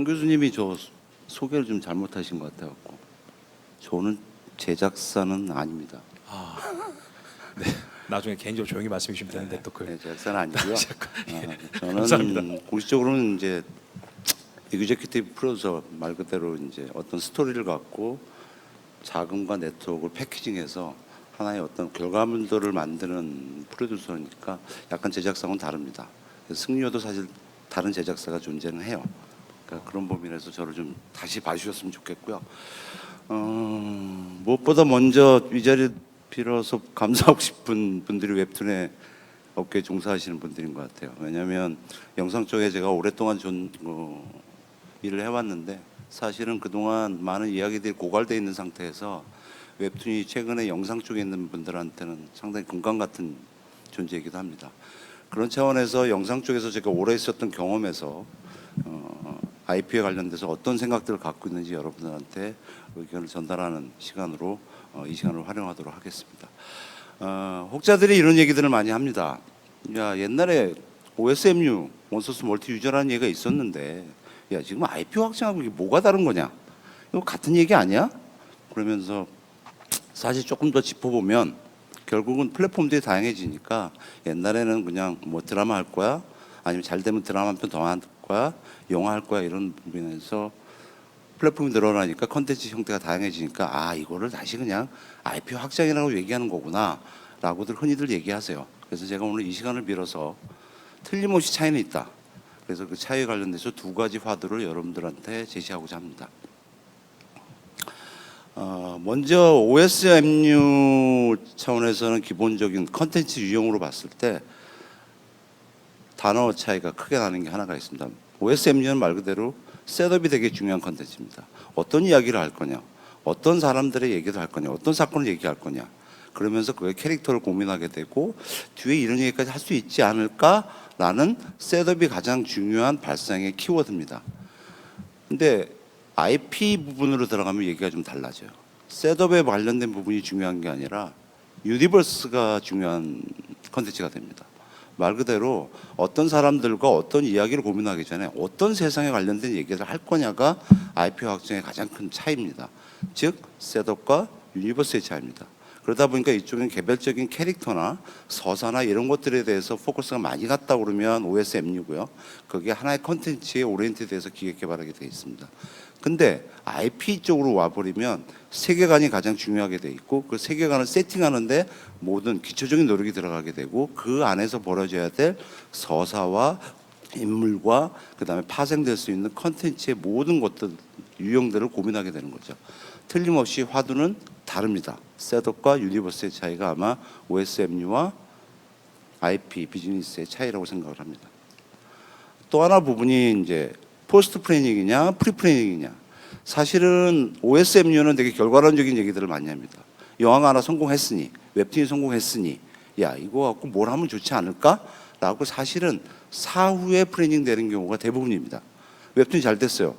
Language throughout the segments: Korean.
교수님이 저 소개를 좀 잘못하신 것 같아갖고 저는 제작사는 아닙니다. 네, 나중에 개인적으로 조용히 말씀해 주시면 되는데 또 네, 제작사는 아니고요. 저는 감사합니다. 공식적으로는 이제 executive 프로듀서 말 그대로 이제 어떤 스토리를 갖고 자금과 네트워크를 패키징해서 하나의 어떤 결과물들을 만드는 프로듀서니까 약간 제작사는 다릅니다. 승리호도 사실 다른 제작사가 존재는 해요. 그러니까 그런 범위에서 저를 좀 다시 봐주셨으면 좋겠고요. 무엇보다 먼저 이 자리 빌어서 감사하고 싶은 분들이 웹툰의 업계에 종사하시는 분들인 것 같아요. 왜냐하면 영상 쪽에 제가 오랫동안 일을 해왔는데 사실은 그동안 많은 이야기들이 고갈되어 있는 상태에서 웹툰이 최근에 영상 쪽에 있는 분들한테는 상당히 금강 같은 존재이기도 합니다. 그런 차원에서 영상 쪽에서 제가 오래 있었던 경험에서 IP에 관련돼서 어떤 생각들을 갖고 있는지 여러분들한테 의견을 전달하는 시간으로 이 시간을 활용하도록 하겠습니다. 혹자들이 이런 얘기들을 많이 합니다. 야, 옛날에 OSMU, 원소스 멀티 유저라는 얘기가 있었는데 야, 지금 IP 확장하고 이게 뭐가 다른 거냐? 이거 같은 얘기 아니야? 그러면서 사실 조금 더 짚어보면 결국은 플랫폼들이 다양해지니까 옛날에는 그냥 뭐 드라마 할 거야, 아니면 잘 되면 드라마 한 편 더 할 거야, 영화 할 거야 이런 부분에서 플랫폼이 늘어나니까 컨텐츠 형태가 다양해지니까 이거를 다시 그냥 IP 확장이라고 얘기하는 거구나 라고들 흔히들 얘기하세요. 그래서 제가 오늘 이 시간을 빌어서 틀림없이 차이는 있다. 그래서 그 차이에 관련돼서 두 가지 화두를 여러분들한테 제시하고자 합니다. 먼저 OSMU 차원에서는 기본적인 컨텐츠 유형으로 봤을 때 단어 차이가 크게 나는 게 하나가 있습니다. OSMU는 말 그대로 셋업이 되게 중요한 컨텐츠입니다. 어떤 이야기를 할 거냐, 어떤 사람들의 얘기를 할 거냐, 어떤 사건을 얘기할 거냐, 그러면서 그의 캐릭터를 고민하게 되고 뒤에 이런 얘기까지 할 수 있지 않을까라는 셋업이 가장 중요한 발상의 키워드입니다. 근데 IP 부분으로 들어가면 얘기가 좀 달라져요. 셋업에 관련된 부분이 중요한 게 아니라 유니버스가 중요한 컨텐츠가 됩니다. 말 그대로 어떤 사람들과 어떤 이야기를 고민하기 전에 어떤 세상에 관련된 얘기를 할 거냐가 IP 확장의 가장 큰 차이입니다. 즉 셋업과 유니버스의 차이입니다. 그러다 보니까 이쪽은 개별적인 캐릭터나 서사나 이런 것들에 대해서 포커스가 많이 갔다 그러면 OSMU고요. 그게 하나의 컨텐츠에 오리엔티드해서 기획 개발하게 되어 있습니다. 근데 IP 쪽으로 와버리면 세계관이 가장 중요하게 돼 있고 그 세계관을 세팅하는데 모든 기초적인 노력이 들어가게 되고 그 안에서 벌어져야 될 서사와 인물과 그다음에 파생될 수 있는 컨텐츠의 모든 것들 유형들을 고민하게 되는 거죠. 틀림없이 화두는 다릅니다. 셋업과 유니버스의 차이가 아마 OSMU와 IP 비즈니스의 차이라고 생각을 합니다. 또 하나 부분이 이제 포스트 플래닝이냐 프리 플래닝이냐. 사실은 OSMU는 되게 결과론적인 얘기들을 많이 합니다. 영화가 하나 성공했으니, 웹툰이 성공했으니 야 이거 갖고 뭘 하면 좋지 않을까? 라고 사실은 사후에 플래닝 되는 경우가 대부분입니다. 웹툰이 잘 됐어요.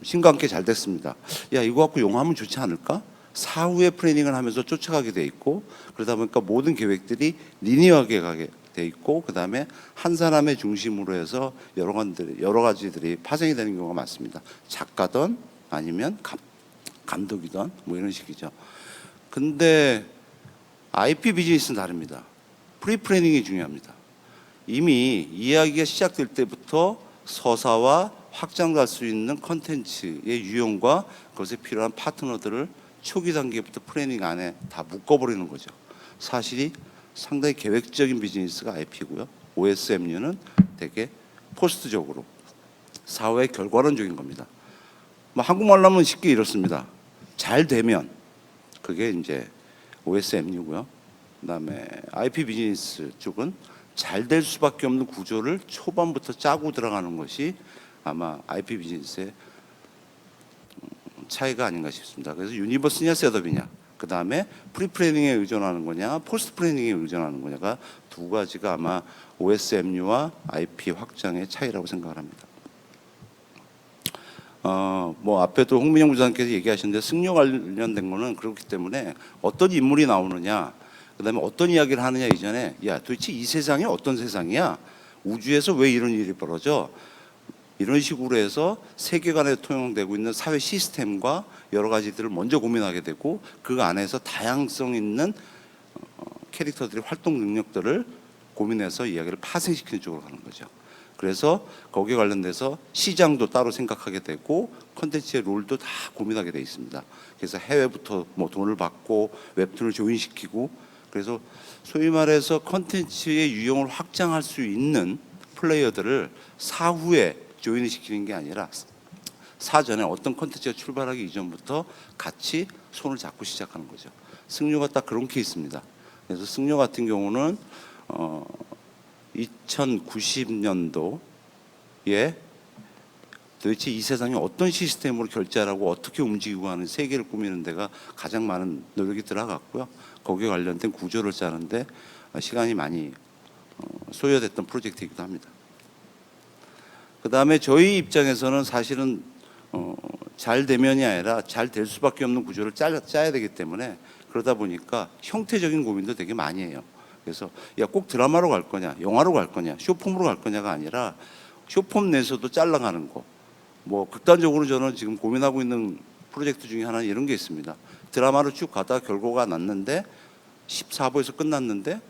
신과 함께 잘 됐습니다. 야 이거 갖고 영화 하면 좋지 않을까? 사후에 플래닝을 하면서 쫓아가게 돼 있고 그러다 보니까 모든 계획들이 리니어하게 가게 돼 있고 그 다음에 한 사람의 중심으로 해서 여러 가지들이 파생이 되는 경우가 많습니다. 작가든 아니면 감독이든 뭐 이런 식이죠. 근데 IP 비즈니스는 다릅니다. 프리 플래닝이 중요합니다. 이미 이야기가 시작될 때부터 서사와 확장할 수 있는 컨텐츠의 유형과 그것에 필요한 파트너들을 초기 단계부터 플래닝 안에 다 묶어버리는 거죠. 사실이 상당히 계획적인 비즈니스가 IP고요. OSMU는 되게 포스트적으로 사회의 결과론적인 겁니다. 뭐 한국말로 하면 쉽게 이렇습니다. 잘 되면 그게 이제 OSMU고요. 그다음에 IP 비즈니스 쪽은 잘 될 수밖에 없는 구조를 초반부터 짜고 들어가는 것이 아마 IP 비즈니스의 차이가 아닌가 싶습니다. 그래서 유니버스냐 셋업이냐, 그 다음에 프리 플래닝에 의존하는 거냐, 포스트 플래닝에 의존하는 거냐가 두 가지가 아마 OSMU와 IP 확장의 차이라고 생각을 합니다. 뭐 앞에도 홍민영 부장께서 얘기하셨는데 승려 관련된 거는 그렇기 때문에 어떤 인물이 나오느냐, 그 다음에 어떤 이야기를 하느냐 이전에 야 도대체 이 세상이 어떤 세상이야? 우주에서 왜 이런 일이 벌어져? 이런 식으로 해서 세계관에 통용되고 있는 사회 시스템과 여러 가지들을 먼저 고민하게 되고 그 안에서 다양성 있는 캐릭터들의 활동 능력들을 고민해서 이야기를 파생시키는 쪽으로 가는 거죠. 그래서 거기에 관련돼서 시장도 따로 생각하게 되고 콘텐츠의 롤도 다 고민하게 돼 있습니다. 그래서 해외부터 뭐 돈을 받고 웹툰을 조인시키고 그래서 소위 말해서 콘텐츠의 유형을 확장할 수 있는 플레이어들을 사후에 조인을 시키는 게 아니라 사전에 어떤 콘텐츠가 출발하기 이전부터 같이 손을 잡고 시작하는 거죠. 승료가 딱 그런 케이스입니다. 그래서 승료 같은 경우는 2090년도에 도대체 이 세상에 어떤 시스템으로 결제하라고 어떻게 움직이고 하는 세계를 꾸미는 데가 가장 많은 노력이 들어갔고요. 거기에 관련된 구조를 짜는데 시간이 많이 소요됐던 프로젝트이기도 합니다. 그 다음에 저희 입장에서는 사실은 잘 되면이 아니라 잘 될 수밖에 없는 구조를 짜야 되기 때문에 그러다 보니까 형태적인 고민도 되게 많이 해요. 그래서 야, 꼭 드라마로 갈 거냐, 영화로 갈 거냐, 쇼폼으로 갈 거냐가 아니라 쇼폼 내에서도 잘라가는 거. 뭐 극단적으로 저는 지금 고민하고 있는 프로젝트 중에 하나는 이런 게 있습니다. 드라마로 쭉 가다가 결과가 났는데 14부에서 끝났는데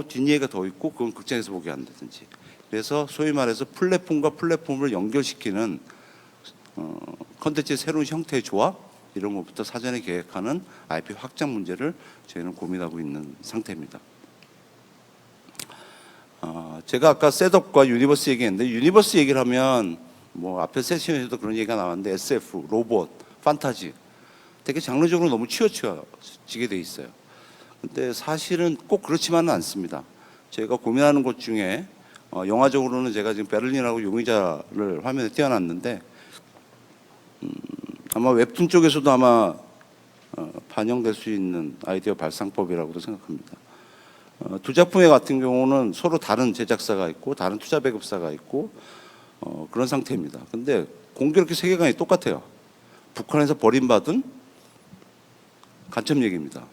뒷얘기가 더 있고 그건 극장에서 보게 한다든지. 그래서 소위 말해서 플랫폼과 플랫폼을 연결시키는 컨텐츠의 새로운 형태의 조합 이런 것부터 사전에 계획하는 IP 확장 문제를 저희는 고민하고 있는 상태입니다. 제가 아까 셋업과 유니버스 얘기했는데 유니버스 얘기를 하면 뭐 앞에 세션에서도 그런 얘기가 나왔는데 SF, 로봇, 판타지 되게 장르적으로 너무 치우쳐지게 돼 있어요. 근데 사실은 꼭 그렇지만은 않습니다. 제가 고민하는 것 중에 영화적으로는 제가 지금 베를린하고 용의자를 화면에 띄워놨는데 아마 웹툰 쪽에서도 아마 반영될 수 있는 아이디어 발상법이라고도 생각합니다. 두 작품의 같은 경우는 서로 다른 제작사가 있고 다른 투자 배급사가 있고 그런 상태입니다. 근데 공교롭게 세계관이 똑같아요. 북한에서 버림받은 간첩 얘기입니다.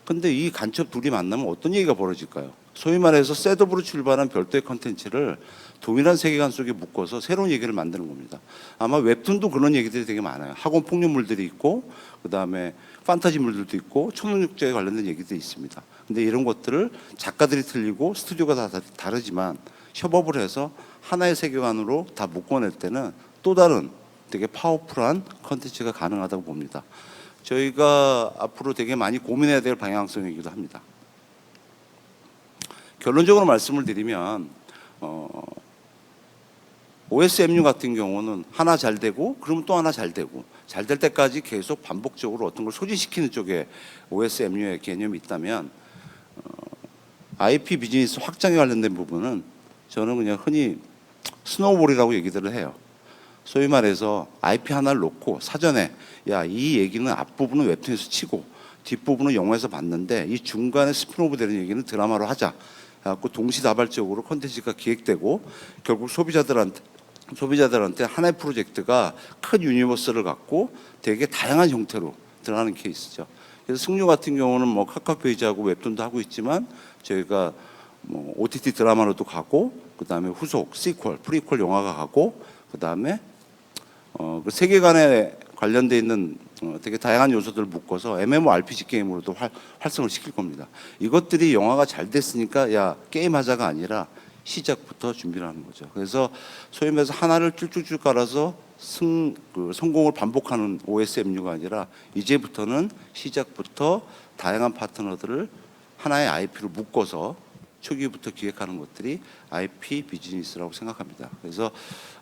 근데 이 간첩 둘이 만나면 어떤 얘기가 벌어질까요? 소위 말해서 셋업으로 출발한 별도의 컨텐츠를 동일한 세계관 속에 묶어서 새로운 얘기를 만드는 겁니다. 아마 웹툰도 그런 얘기들이 되게 많아요. 학원 폭력물들이 있고 그다음에 판타지물들도 있고 초능력자에 관련된 얘기들이 있습니다. 근데 이런 것들을 작가들이 틀리고 스튜디오가 다 다르지만 협업을 해서 하나의 세계관으로 다 묶어낼 때는 또 다른 되게 파워풀한 컨텐츠가 가능하다고 봅니다. 저희가 앞으로 되게 많이 고민해야 될 방향성이기도 합니다. 결론적으로 말씀을 드리면 OSMU 같은 경우는 하나 잘 되고 그러면 또 하나 잘 되고 잘 될 때까지 계속 반복적으로 어떤 걸 소진시키는 쪽에 OSMU의 개념이 있다면 IP 비즈니스 확장에 관련된 부분은 저는 그냥 흔히 스노우볼이라고 얘기들을 해요. 소위 말해서 IP 하나를 놓고 사전에 야, 이 얘기는 앞부분은 웹툰에서 치고 뒷부분은 영화에서 봤는데 이 중간에 스피노브 되는 얘기는 드라마로 하자. 그래갖고 동시다발적으로 콘텐츠가 기획되고 결국 소비자들한테 하나의 프로젝트가 큰 유니버스를 갖고 되게 다양한 형태로 드러나는 케이스죠. 그래서 승료 같은 경우는 뭐 카카오 페이지하고 웹툰도 하고 있지만 저희가 뭐 OTT 드라마로도 가고 그다음에 후속, 시퀄, 프리퀄 영화가 가고 그다음에 그 세계관에 관련돼 있는 되게 다양한 요소들을 묶어서 MMORPG 게임으로도 활성을 시킬 겁니다. 이것들이 영화가 잘 됐으니까 야 게임 하자가 아니라 시작부터 준비를 하는 거죠. 그래서 소위 말해서 하나를 쭉쭉쭉 깔아서 성공을 반복하는 OSMU가 아니라 이제부터는 시작부터 다양한 파트너들을 하나의 IP로 묶어서 초기부터 기획하는 것들이 IP 비즈니스라고 생각합니다. 그래서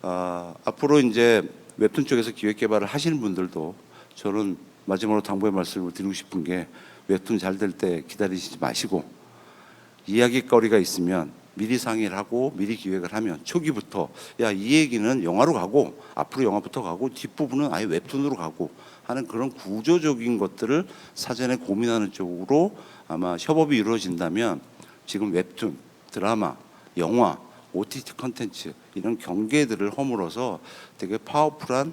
앞으로 이제 웹툰 쪽에서 기획 개발을 하시는 분들도 저는 마지막으로 당부의 말씀을 드리고 싶은 게 웹툰 잘 될 때 기다리시지 마시고 이야기거리가 있으면 미리 상의를 하고 미리 기획을 하면 초기부터 야, 이 얘기는 영화로 가고 앞으로 영화부터 가고 뒷부분은 아예 웹툰으로 가고 하는 그런 구조적인 것들을 사전에 고민하는 쪽으로 아마 협업이 이루어진다면 지금 웹툰, 드라마, 영화, OTT 컨텐츠 이런 경계들을 허물어서 되게 파워풀한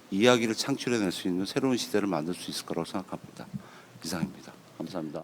이야기를 창출해낼 수 있는 새로운 시대를 만들 수 있을 거라고 생각합니다. 이상입니다. 감사합니다.